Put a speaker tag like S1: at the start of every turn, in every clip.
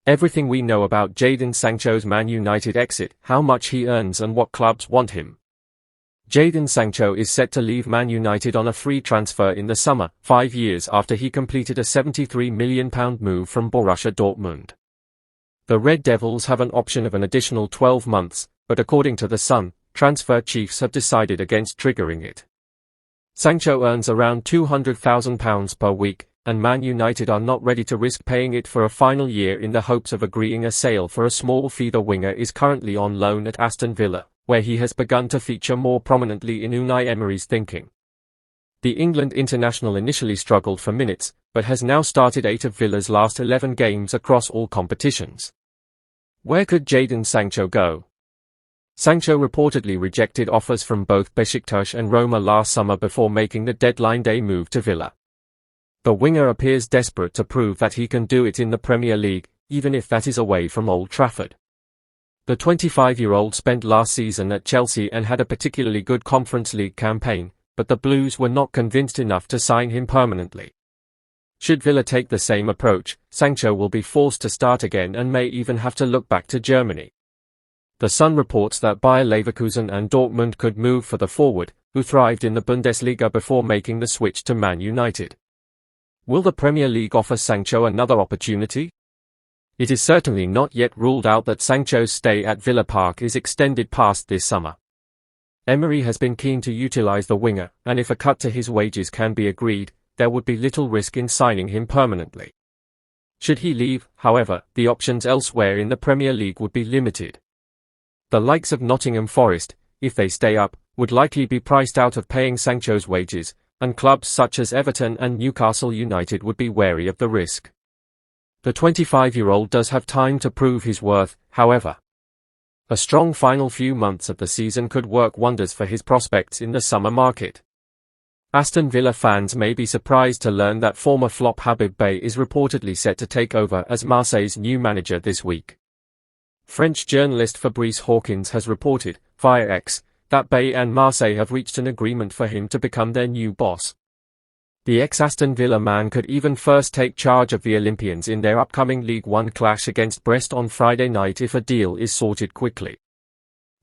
S1: Everything we know about Jadon Sancho's Man United exit, how much he earns and what clubs want him. Jadon Sancho is set to leave Man United on a free transfer in the summer, 5 years after he completed a £73 million move from Borussia Dortmund. The Red Devils have an option of an additional 12 months, but according to The Sun, transfer chiefs have decided against triggering it. Sancho earns around £200,000 per week, and Man United are not ready to risk paying it for a final year in the hopes of agreeing a sale for a small fee. The winger is currently on loan at Aston Villa, where he has begun to feature more prominently in Unai Emery's thinking. The England international initially struggled for minutes, but has now started 8 of Villa's last 11 games across all competitions. Where could Jadon Sancho go? Sancho reportedly rejected offers from both Besiktas and Roma last summer before making the deadline day move to Villa. The winger appears desperate to prove that he can do it in the Premier League, even if that is away from Old Trafford. The 25-year-old spent last season at Chelsea and had a particularly good Conference League campaign, but the Blues were not convinced enough to sign him permanently. Should Villa take the same approach, Sancho will be forced to start again and may even have to look back to Germany. The Sun reports that Bayer Leverkusen and Dortmund could move for the forward, who thrived in the Bundesliga before making the switch to Man United. Will the Premier League offer Sancho another opportunity? It is certainly not yet ruled out that Sancho's stay at Villa Park is extended past this summer. Emery has been keen to utilise the winger, and if a cut to his wages can be agreed, there would be little risk in signing him permanently. Should he leave, however, the options elsewhere in the Premier League would be limited. The likes of Nottingham Forest, if they stay up, would likely be priced out of paying Sancho's wages, and clubs such as Everton and Newcastle United would be wary of the risk. The 25-year-old does have time to prove his worth, however. A strong final few months of the season could work wonders for his prospects in the summer market. Aston Villa fans may be surprised to learn that former flop Habib Beye is reportedly set to take over as Marseille's new manager this week. French journalist Fabrice Hawkins has reported, via X, that Beye and Marseille have reached an agreement for him to become their new boss. The ex-Aston Villa man could even first take charge of the Olympians in their upcoming League One clash against Brest on Friday night if a deal is sorted quickly.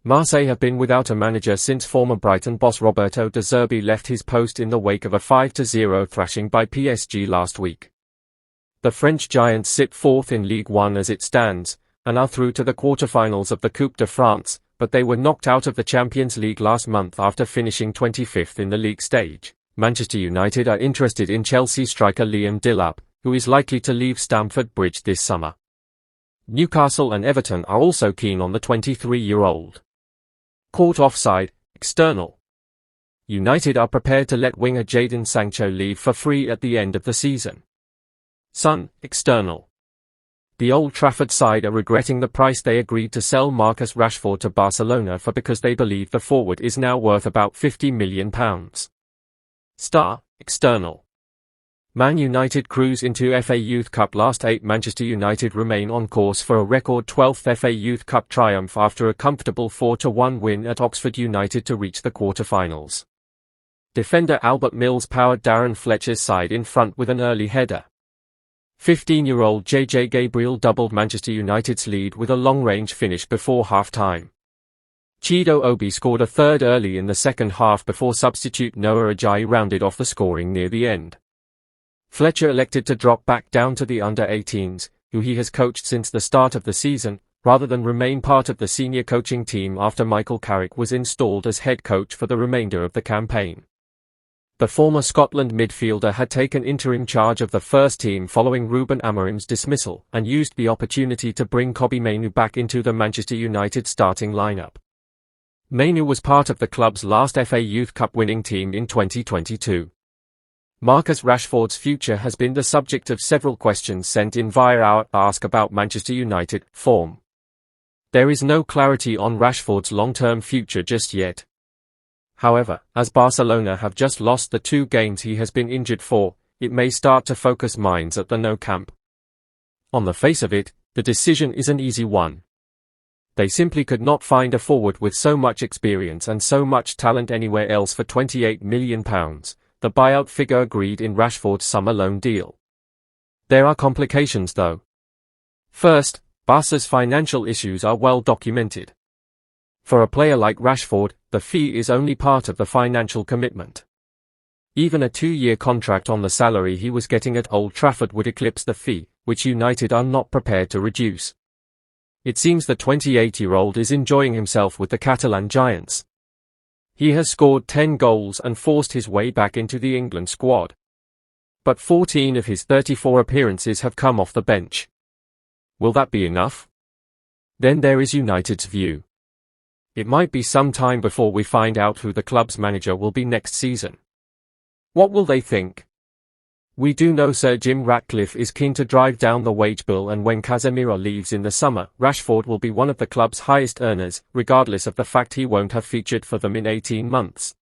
S1: Marseille have been without a manager since former Brighton boss Roberto De Zerbi left his post in the wake of a 5-0 thrashing by PSG last week. The French giants sit fourth in League One as it stands, and are through to the quarter-finals of the Coupe de France, but they were knocked out of the Champions League last month after finishing 25th in the league stage. Manchester United are interested in Chelsea striker Liam Delap, who is likely to leave Stamford Bridge this summer. Newcastle and Everton are also keen on the 23-year-old. Caught offside, external. United are prepared to let winger Jadon Sancho leave for free at the end of the season. Sun, external. The Old Trafford side are regretting the price they agreed to sell Marcus Rashford to Barcelona for because they believe the forward is now worth about £50 million. Star, external. Man United cruise into FA Youth Cup last 8. Manchester United remain on course for a record 12th FA Youth Cup triumph after a comfortable 4-1 win at Oxford United to reach the quarter-finals. Defender Albert Mills powered Darren Fletcher's side in front with an early header. 15-year-old JJ Gabriel doubled Manchester United's lead with a long-range finish before half-time. Chido Obi scored a third early in the second half before substitute Noah Ajayi rounded off the scoring near the end. Fletcher elected to drop back down to the under-18s, who he has coached since the start of the season, rather than remain part of the senior coaching team after Michael Carrick was installed as head coach for the remainder of the campaign. The former Scotland midfielder had taken interim charge of the first team following Ruben Amorim's dismissal, and used the opportunity to bring Kobbie Mainoo back into the Manchester United starting lineup. Mainoo was part of the club's last FA Youth Cup winning team in 2022. Marcus Rashford's future has been the subject of several questions sent in via our Ask About Manchester United form. There is no clarity on Rashford's long-term future just yet. However, as Barcelona have just lost the 2 games he has been injured for, it may start to focus minds at the Nou Camp. On the face of it, the decision is an easy one. They simply could not find a forward with so much experience and so much talent anywhere else for £28 million, the buyout figure agreed in Rashford's summer loan deal. There are complications though. First, Barca's financial issues are well documented. For a player like Rashford, the fee is only part of the financial commitment. Even a 2-year contract on the salary he was getting at Old Trafford would eclipse the fee, which United are not prepared to reduce. It seems the 28-year-old is enjoying himself with the Catalan giants. He has scored 10 goals and forced his way back into the England squad. But 14 of his 34 appearances have come off the bench. Will that be enough? Then there is United's view. It might be some time before we find out who the club's manager will be next season. What will they think? We do know Sir Jim Ratcliffe is keen to drive down the wage bill, and when Casemiro leaves in the summer, Rashford will be one of the club's highest earners, regardless of the fact he won't have featured for them in 18 months.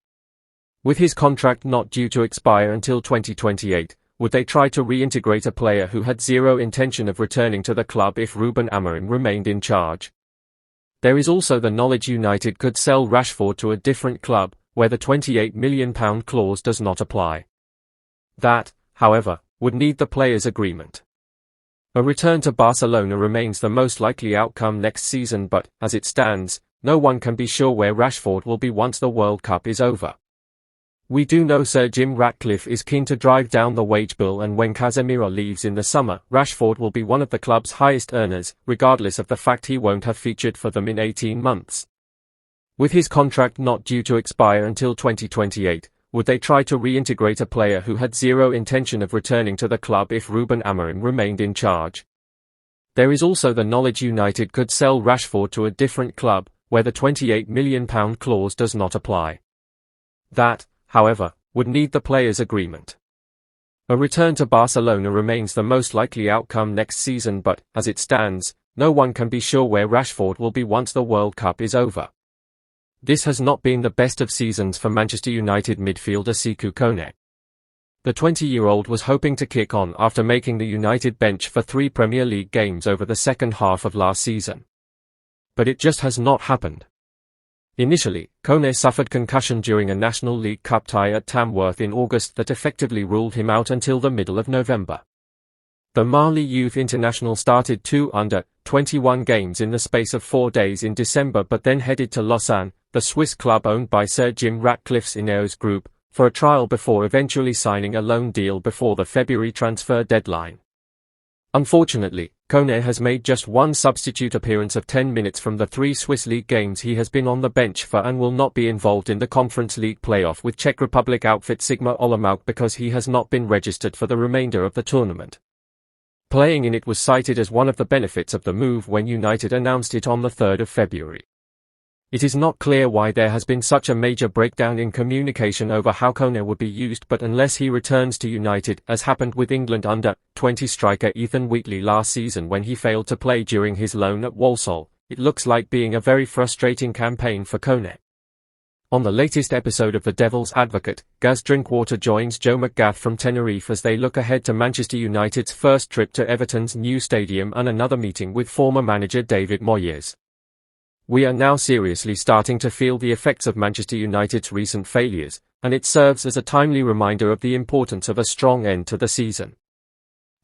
S1: With his contract not due to expire until 2028, would they try to reintegrate a player who had zero intention of returning to the club if Ruben Amorim remained in charge? There is also the knowledge United could sell Rashford to a different club, where the £28 million clause does not apply. That, however, would need the player's agreement. A return to Barcelona remains the most likely outcome next season, but, as it stands, no one can be sure where Rashford will be once the World Cup is over. We do know Sir Jim Ratcliffe is keen to drive down the wage bill, and when Casemiro leaves in the summer, Rashford will be one of the club's highest earners, regardless of the fact he won't have featured for them in 18 months. With his contract not due to expire until 2028, would they try to reintegrate a player who had zero intention of returning to the club if Ruben Amorim remained in charge? There is also the knowledge United could sell Rashford to a different club, where the £28 million clause does not apply. That, however, would need the player's agreement. A return to Barcelona remains the most likely outcome next season, but, as it stands, no one can be sure where Rashford will be once the World Cup is over. This has not been the best of seasons for Manchester United midfielder Sekou Kone. The 20-year-old was hoping to kick on after making the United bench for 3 Premier League games over the second half of last season. But it just has not happened. Initially, Kone suffered concussion during a National League Cup tie at Tamworth in August that effectively ruled him out until the middle of November. The Mali youth international started 2 under-21 games in the space of 4 days in December, but then headed to Lausanne, the Swiss club owned by Sir Jim Ratcliffe's Ineos group, for a trial before eventually signing a loan deal before the February transfer deadline. Unfortunately, Kone has made just 1 substitute appearance of 10 minutes from the 3 Swiss League games he has been on the bench for, and will not be involved in the Conference League playoff with Czech Republic outfit Sigma Olomouc because he has not been registered for the remainder of the tournament. Playing in it was cited as one of the benefits of the move when United announced it on the 3rd of February. It is not clear why there has been such a major breakdown in communication over how Kone would be used, but unless he returns to United, as happened with England under-20 striker Ethan Wheatley last season when he failed to play during his loan at Walsall, it looks like being a very frustrating campaign for Kone. On the latest episode of The Devil's Advocate, Gaz Drinkwater joins Joe McGath from Tenerife as they look ahead to Manchester United's first trip to Everton's new stadium and another meeting with former manager David Moyes. We are now seriously starting to feel the effects of Manchester United's recent failures, and it serves as a timely reminder of the importance of a strong end to the season.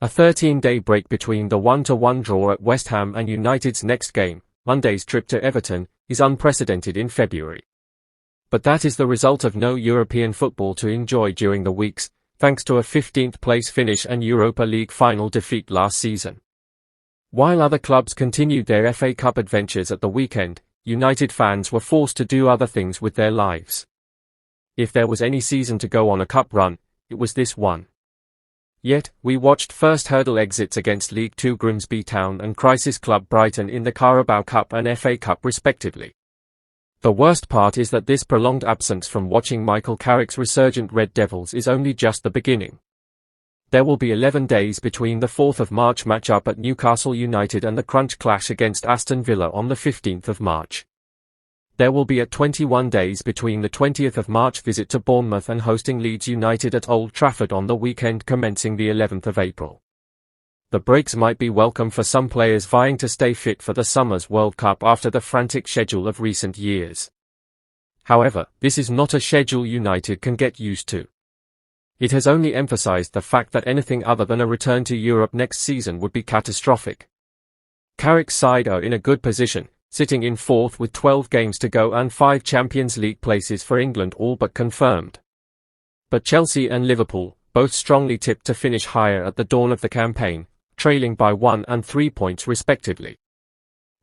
S1: A 13-day break between the 1-1 draw at West Ham and United's next game, Monday's trip to Everton, is unprecedented in February. But that is the result of no European football to enjoy during the weeks, thanks to a 15th place finish and Europa League final defeat last season. While other clubs continued their FA Cup adventures at the weekend, United fans were forced to do other things with their lives. If there was any season to go on a cup run, it was this one. Yet, we watched first hurdle exits against League Two Grimsby Town and crisis club Brighton in the Carabao Cup and FA Cup respectively. The worst part is that this prolonged absence from watching Michael Carrick's resurgent Red Devils is only just the beginning. There will be 11 days between the 4th of March match-up at Newcastle United and the crunch clash against Aston Villa on the 15th of March. There will be 21 days between the 20th of March visit to Bournemouth and hosting Leeds United at Old Trafford on the weekend commencing the 11th of April. The breaks might be welcome for some players vying to stay fit for the summer's World Cup after the frantic schedule of recent years. However, this is not a schedule United can get used to. It has only emphasized the fact that anything other than a return to Europe next season would be catastrophic. Carrick's side are in a good position, sitting in fourth with 12 games to go and 5 Champions League places for England all but confirmed. But Chelsea and Liverpool, both strongly tipped to finish higher at the dawn of the campaign, trailing by 1 and 3 points respectively.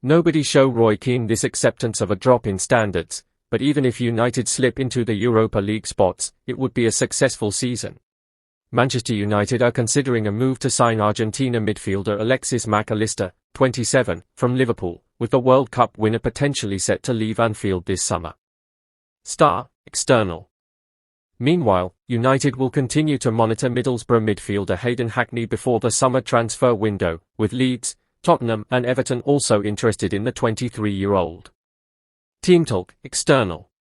S1: Nobody show Roy Keane this acceptance of a drop in standards, but even if United slip into the Europa League spots, it would be a successful season. Manchester United are considering a move to sign Argentina midfielder Alexis Mac Allister, 27, from Liverpool, with the World Cup winner potentially set to leave Anfield this summer. Star, external. Meanwhile, United will continue to monitor Middlesbrough midfielder Hayden Hackney before the summer transfer window, with Leeds, Tottenham and Everton also interested in the 23-year-old. Team Talk, external.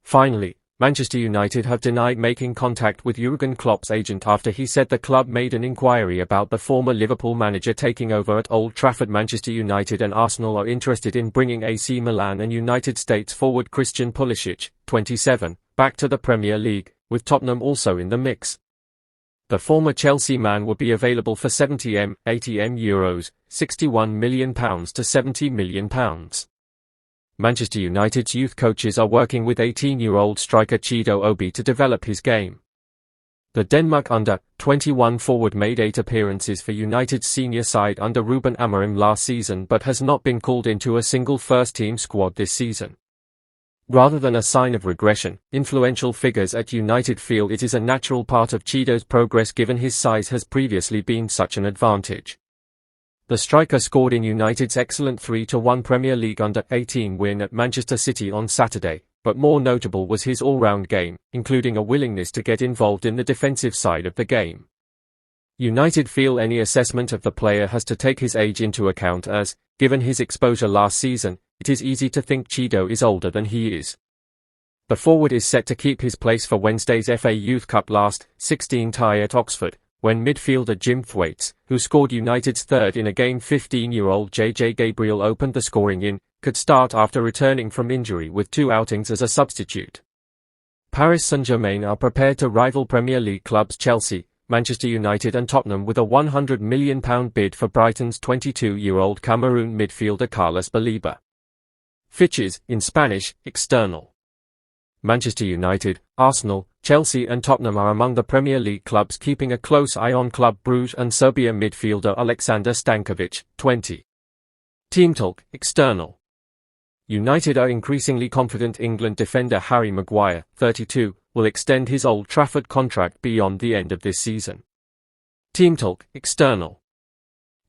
S1: Finally, Manchester United have denied making contact with Jurgen Klopp's agent after he said the club made an inquiry about the former Liverpool manager taking over at Old Trafford. Manchester United and Arsenal are interested in bringing AC Milan and United States forward Christian Pulisic, 27, back to the Premier League, with Tottenham also in the mix. The former Chelsea man would be available for €70m, €80m, €61 million to £70 million. Manchester United's youth coaches are working with 18-year-old striker Chido Obi to develop his game. The Denmark under-21 forward made 8 appearances for United's senior side under Ruben Amorim last season but has not been called into a single first-team squad this season. Rather than a sign of regression, influential figures at United feel it is a natural part of Chido's progress given his size has previously been such an advantage. The striker scored in United's excellent 3-1 Premier League under-18 win at Manchester City on Saturday, but more notable was his all-round game, including a willingness to get involved in the defensive side of the game. United feel any assessment of the player has to take his age into account as, given his exposure last season, it is easy to think Chido is older than he is. The forward is set to keep his place for Wednesday's FA Youth Cup last 16 tie at Oxford, when midfielder Jim Thwaites, who scored United's third in a game 15-year-old JJ Gabriel opened the scoring in, could start after returning from injury with 2 outings as a substitute. Paris Saint-Germain are prepared to rival Premier League clubs Chelsea, Manchester United and Tottenham with a £100 million bid for Brighton's 22-year-old Cameroon midfielder Carlos Baleba. Fitches, in Spanish, external. Manchester United, Arsenal, Chelsea and Tottenham are among the Premier League clubs keeping a close eye on Club Brugge and Serbia midfielder Aleksandar Stankovic, 20. Team Talk, external. United are increasingly confident England defender Harry Maguire, 32, will extend his Old Trafford contract beyond the end of this season. Team Talk, external.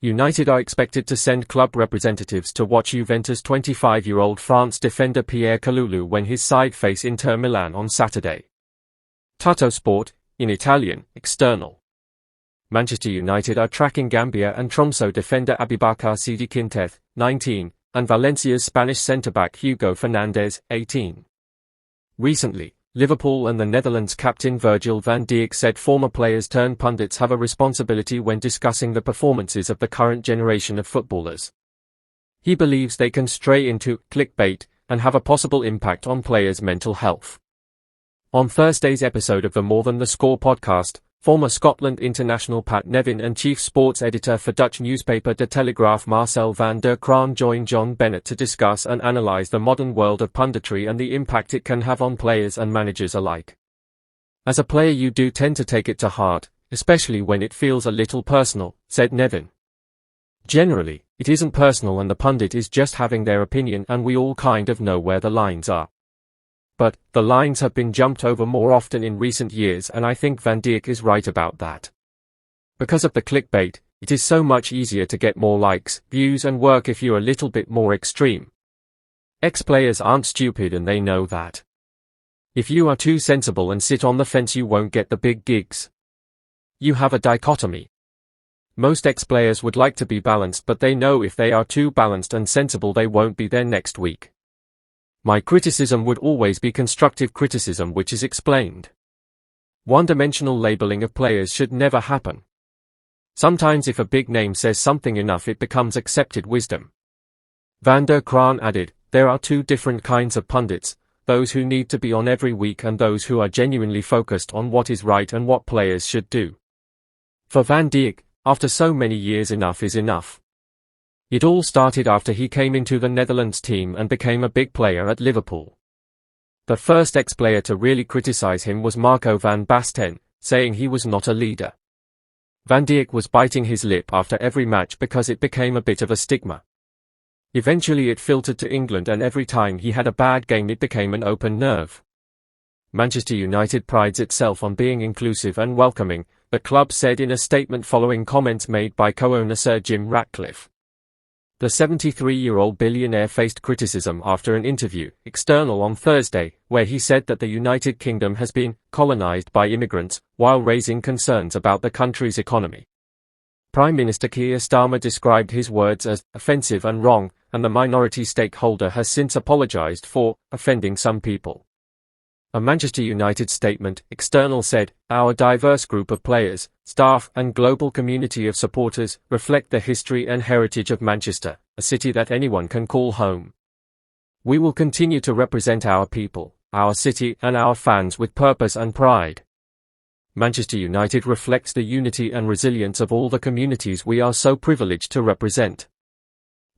S1: United are expected to send club representatives to watch Juventus' 25-year-old France defender Pierre Kalulu when his side face Inter Milan on Saturday. Tutto Sport, in Italian, external. Manchester United are tracking Gambia and Tromsø defender Abubakar Sidi Quintez, 19, and Valencia's Spanish centre-back Hugo Fernandez, 18. Recently, Liverpool and the Netherlands captain Virgil van Dijk said former players turned pundits have a responsibility when discussing the performances of the current generation of footballers. He believes they can stray into clickbait and have a possible impact on players' mental health. On Thursday's episode of the More Than the Score podcast, former Scotland international Pat Nevin and chief sports editor for Dutch newspaper De Telegraaf Marcel van der Kraan joined John Bennett to discuss and analyse the modern world of punditry and the impact it can have on players and managers alike. As a player you do tend to take it to heart, especially when it feels a little personal, said Nevin. Generally, it isn't personal and the pundit is just having their opinion and we all kind of know where the lines are. But, the lines have been jumped over more often in recent years and I think Van Dijk is right about that. Because of the clickbait, it is so much easier to get more likes, views and work if you're a little bit more extreme. Ex-players aren't stupid and they know that. If you are too sensible and sit on the fence you won't get the big gigs. You have a dichotomy. Most ex-players would like to be balanced but they know if they are too balanced and sensible they won't be there next week. My criticism would always be constructive criticism which is explained. One-dimensional labeling of players should never happen. Sometimes if a big name says something enough it becomes accepted wisdom. Van der Kraan added, there are 2 different kinds of pundits, those who need to be on every week and those who are genuinely focused on what is right and what players should do. For Van Dijk, after so many years enough is enough. It all started after he came into the Netherlands team and became a big player at Liverpool. The first ex-player to really criticize him was Marco van Basten, saying he was not a leader. Van Dijk was biting his lip after every match because it became a bit of a stigma. Eventually it filtered to England, and every time he had a bad game it became an open nerve. Manchester United prides itself on being inclusive and welcoming, the club said in a statement following comments made by co-owner Sir Jim Ratcliffe. The 73-year-old billionaire faced criticism after an interview, external, on Thursday, where he said that the United Kingdom has been colonized by immigrants, while raising concerns about the country's economy. Prime Minister Keir Starmer described his words as offensive and wrong, and the minority stakeholder has since apologized for offending some people. A Manchester United statement, external, said, "Our diverse group of players, staff and global community of supporters reflect the history and heritage of Manchester, a city that anyone can call home. We will continue to represent our people, our city and our fans with purpose and pride. Manchester United reflects the unity and resilience of all the communities we are so privileged to represent.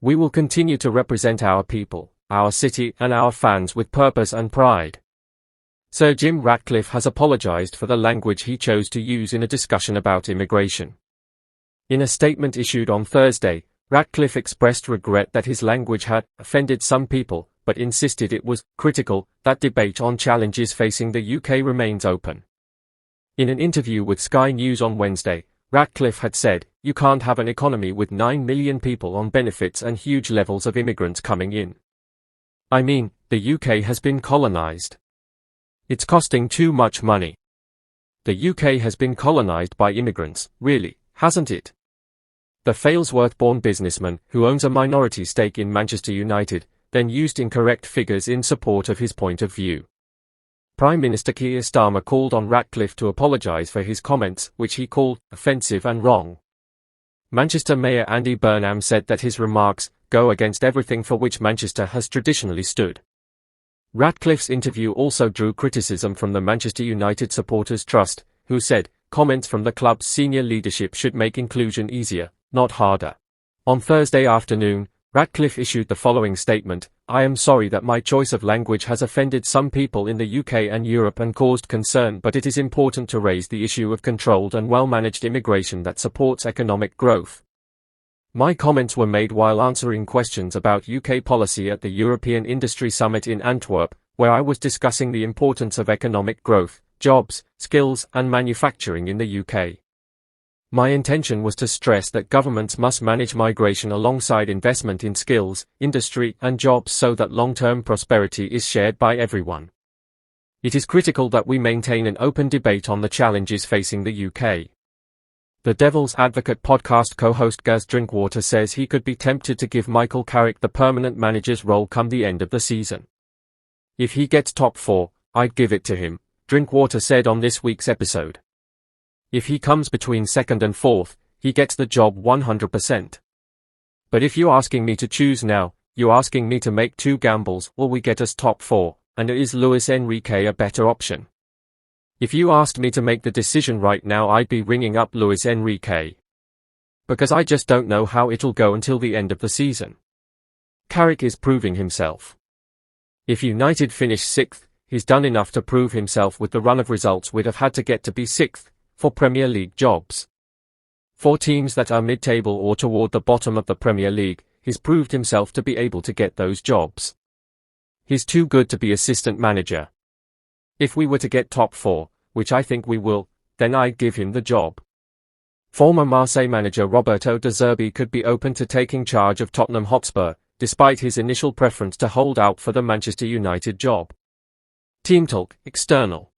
S1: We will continue to represent our people, our city and our fans with purpose and pride." Sir Jim Ratcliffe has apologized for the language he chose to use in a discussion about immigration. In a statement issued on Thursday, Ratcliffe expressed regret that his language had offended some people, but insisted it was critical that debate on challenges facing the UK remains open. In an interview with Sky News on Wednesday, Ratcliffe had said, "You can't have an economy with 9 million people on benefits and huge levels of immigrants coming in. I mean, the UK has been colonized. It's costing too much money. The UK has been colonized by immigrants, really, hasn't it?" The Failsworth-born businessman, who owns a minority stake in Manchester United, then used incorrect figures in support of his point of view. Prime Minister Keir Starmer called on Ratcliffe to apologise for his comments, which he called offensive and wrong. Manchester Mayor Andy Burnham said that his remarks go against everything for which Manchester has traditionally stood. Ratcliffe's interview also drew criticism from the Manchester United Supporters Trust, who said, comments from the club's senior leadership should make inclusion easier, not harder. On Thursday afternoon, Ratcliffe issued the following statement: "I am sorry that my choice of language has offended some people in the UK and Europe and caused concern, but it is important to raise the issue of controlled and well-managed immigration that supports economic growth. My comments were made while answering questions about UK policy at the European Industry Summit in Antwerp, where I was discussing the importance of economic growth, jobs, skills and manufacturing in the UK. My intention was to stress that governments must manage migration alongside investment in skills, industry and jobs so that long-term prosperity is shared by everyone. It is critical that we maintain an open debate on the challenges facing the UK." The Devil's Advocate podcast co-host Gaz Drinkwater says he could be tempted to give Michael Carrick the permanent manager's role come the end of the season. "If he gets top 4, I'd give it to him," Drinkwater said on this week's episode. "If he comes between 2nd and 4th, he gets the job 100%. But if you're asking me to choose now, you're asking me to make 2 gambles: will we get us top 4, and is Luis Enrique a better option? If you asked me to make the decision right now, I'd be ringing up Luis Enrique. Because I just don't know how it'll go until the end of the season. Carrick is proving himself. If United finish 6th, he's done enough to prove himself with the run of results we'd have had to get to be 6th, for Premier League jobs. For teams that are mid-table or toward the bottom of the Premier League, he's proved himself to be able to get those jobs. He's too good to be assistant manager. If we were to get top 4, which I think we will, then I'd give him the job." Former Marseille manager Roberto De Zerbi could be open to taking charge of Tottenham Hotspur, despite his initial preference to hold out for the Manchester United job. Team Talk, external.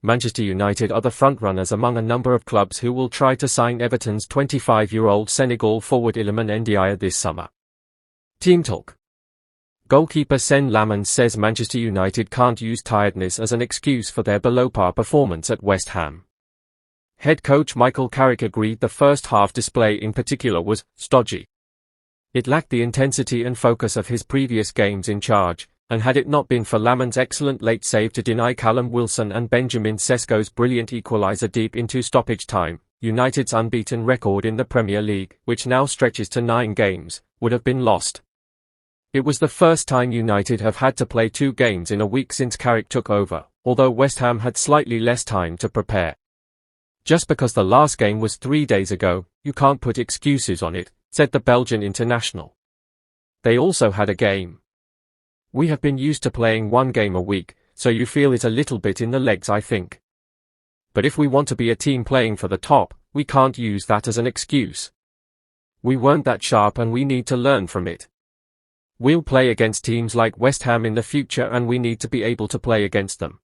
S1: Manchester United are the frontrunners among a number of clubs who will try to sign Everton's 25-year-old Senegal forward Iliman Ndiaye this summer. Team Talk. Goalkeeper Sen Lamens says Manchester United can't use tiredness as an excuse for their below-par performance at West Ham. Head coach Michael Carrick agreed the first half display in particular was stodgy. It lacked the intensity and focus of his previous games in charge, and had it not been for Lamens' excellent late save to deny Callum Wilson and Benjamin Sesko's brilliant equaliser deep into stoppage time, United's unbeaten record in the Premier League, which now stretches to 9 games, would have been lost. It was the first time United have had to play 2 games in a week since Carrick took over, although West Ham had slightly less time to prepare. Just because the last game was 3 days ago, you can't put excuses on it, said the Belgian international. They also had a game. We have been used to playing 1 game a week, so you feel it a little bit in the legs, I think. But if we want to be a team playing for the top, we can't use that as an excuse. We weren't that sharp and we need to learn from it. We'll play against teams like West Ham in the future and we need to be able to play against them.